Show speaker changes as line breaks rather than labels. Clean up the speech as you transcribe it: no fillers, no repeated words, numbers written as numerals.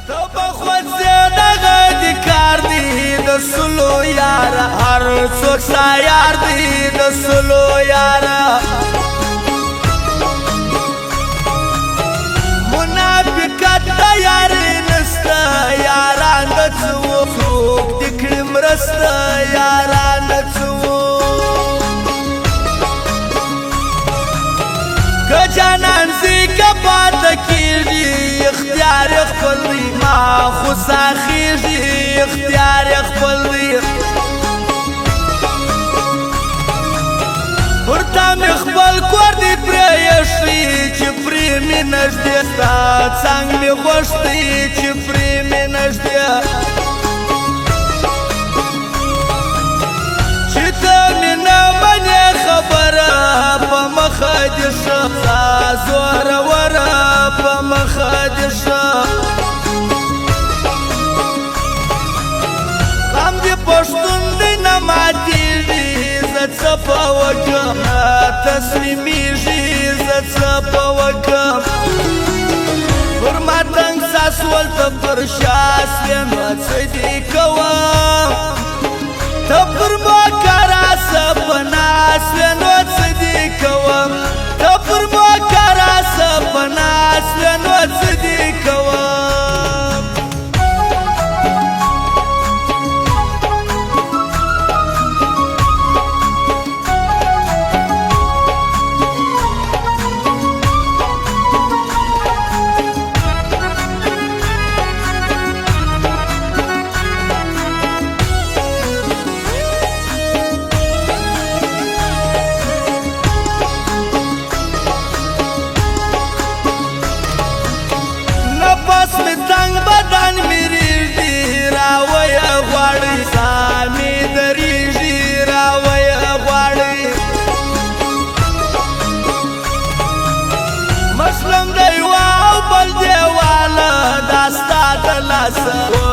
تو بخود زیده دی کار دی د سلو یارا هر څوک سایار دی د سلو یارا منافقت تیاری نستا یاران د څوک دکړي مرستا یاران د که جانان زی که پات کیږي اختیار خپل دی ما خو ساخیږي اختیار خپل دی ورته مې خپل کور دی پرېښی چې پرې مې نږدې ستا څنګ مې خوښ دی چې پرې مې نږدې چې ته مې نه منې خبره په مخه دې شه زوروره په مخه دې شه غم دې پښتون دی نه ماتېږي زه څه په وکړم تسلیمېږي زه څه په وکړم پر ما تنګ ساس ولته پر شا سوې نو څه دې کوم ته پر ما کراسه په ناس وې نو څه دې کوم ته پر ما کراسه په ناس وې نو څه دې کوم نفس می تنگ بدن می ریږي راویه غواړي ساه می دریږي راویه غواړي مسلم دی واو بل دیواله دا ستا د لاسه